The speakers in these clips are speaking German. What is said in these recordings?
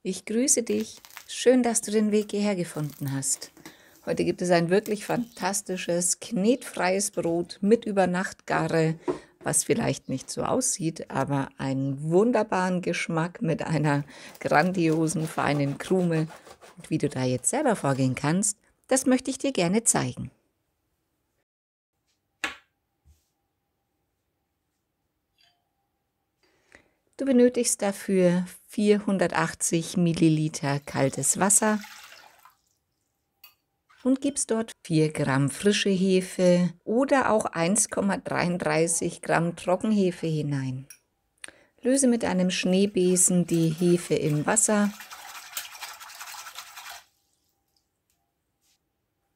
Ich grüße dich. Schön, dass du den Weg hierher gefunden hast. Heute gibt es ein wirklich fantastisches, knetfreies Brot mit Übernachtgare, was vielleicht nicht so aussieht, aber einen wunderbaren Geschmack mit einer grandiosen, feinen Krume. Und wie du da jetzt selber vorgehen kannst, das möchte ich dir gerne zeigen. Du benötigst dafür 480 Milliliter kaltes Wasser und gibst dort 4 Gramm frische Hefe oder auch 1,33 Gramm Trockenhefe hinein. Löse mit einem Schneebesen die Hefe im Wasser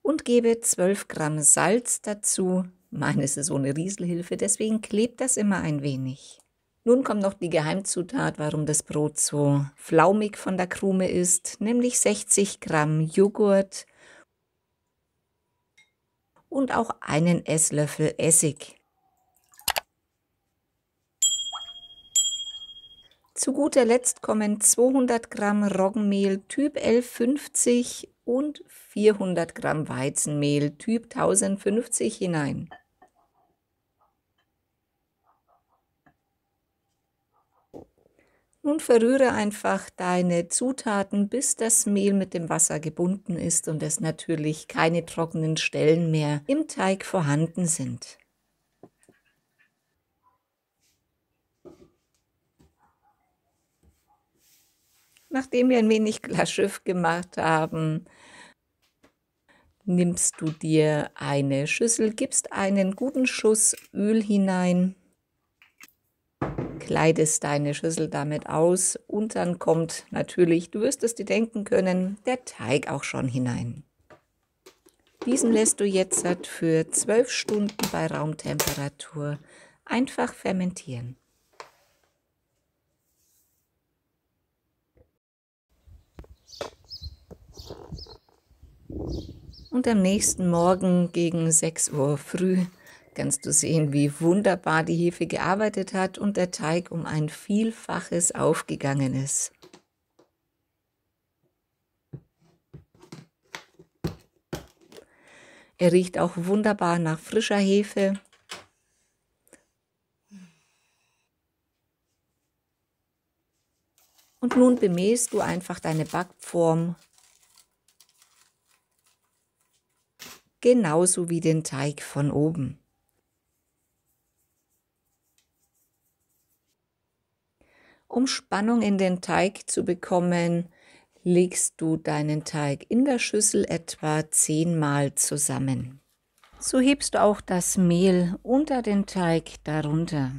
und gebe 12 Gramm Salz dazu. Meines ist ohne Rieselhilfe, deswegen klebt das immer ein wenig. Nun kommt noch die Geheimzutat, warum das Brot so flaumig von der Krume ist, nämlich 60 Gramm Joghurt und auch einen Esslöffel Essig. Zu guter Letzt kommen 200 Gramm Roggenmehl Typ 1150 und 400 Gramm Weizenmehl Typ 1050 hinein. Nun verrühre einfach deine Zutaten, bis das Mehl mit dem Wasser gebunden ist und es natürlich keine trockenen Stellen mehr im Teig vorhanden sind. Nachdem wir ein wenig Glasschiff gemacht haben, nimmst du dir eine Schüssel, gibst einen guten Schuss Öl hinein, kleidest deine Schüssel damit aus und dann kommt natürlich, du wirst es dir denken können, der Teig auch schon hinein. Diesen lässt du jetzt für 12 Stunden bei Raumtemperatur einfach fermentieren. Und am nächsten Morgen gegen 6 Uhr früh kannst du sehen, wie wunderbar die Hefe gearbeitet hat und der Teig um ein Vielfaches aufgegangen ist. Er riecht auch wunderbar nach frischer Hefe. Und nun bemähst du einfach deine Backform genauso wie den Teig von oben. Um Spannung in den Teig zu bekommen, legst du deinen Teig in der Schüssel etwa 10-mal zusammen. So hebst du auch das Mehl unter den Teig darunter.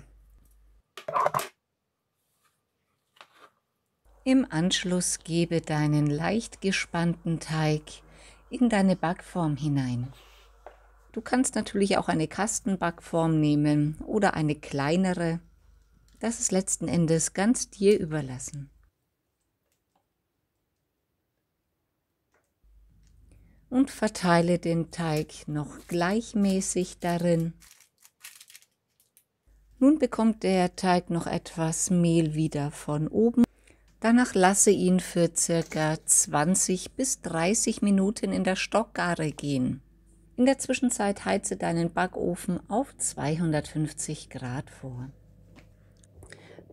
Im Anschluss gebe deinen leicht gespannten Teig in deine Backform hinein. Du kannst natürlich auch eine Kastenbackform nehmen oder eine kleinere. Das ist letzten Endes ganz dir überlassen. Und verteile den Teig noch gleichmäßig darin. Nun bekommt der Teig noch etwas Mehl wieder von oben. Danach lasse ihn für ca. 20 bis 30 Minuten in der Stockgare gehen. In der Zwischenzeit heize deinen Backofen auf 250 Grad vor.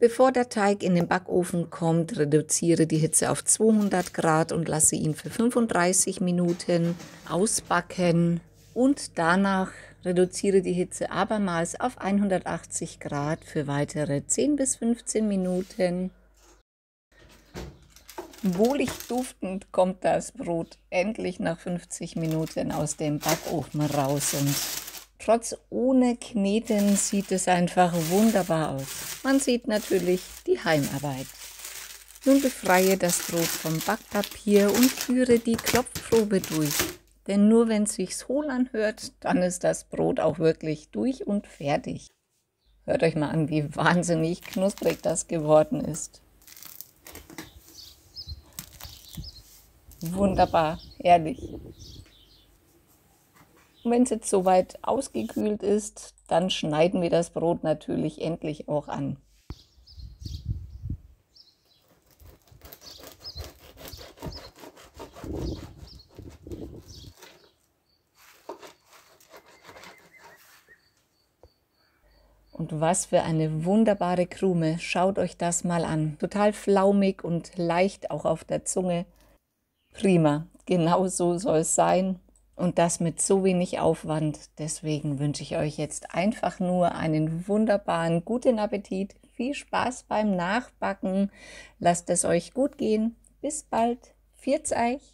Bevor der Teig in den Backofen kommt, reduziere die Hitze auf 200 Grad und lasse ihn für 35 Minuten ausbacken. Und danach reduziere die Hitze abermals auf 180 Grad für weitere 10 bis 15 Minuten. Wohlig duftend kommt das Brot endlich nach 50 Minuten aus dem Backofen raus und trotz ohne Kneten sieht es einfach wunderbar aus. Man sieht natürlich die Heimarbeit. Nun befreie das Brot vom Backpapier und führe die Klopfprobe durch. Denn nur wenn es sich hohl anhört, dann ist das Brot auch wirklich durch und fertig. Hört euch mal an, wie wahnsinnig knusprig das geworden ist. Wunderbar, herrlich. Und wenn es jetzt soweit ausgekühlt ist, dann schneiden wir das Brot natürlich endlich auch an. Und was für eine wunderbare Krume. Schaut euch das mal an. Total flaumig und leicht auch auf der Zunge. Prima, genau so soll es sein. Und das mit so wenig Aufwand. Deswegen wünsche ich euch jetzt einfach nur einen wunderbaren, guten Appetit. Viel Spaß beim Nachbacken. Lasst es euch gut gehen. Bis bald. Pfiat euch.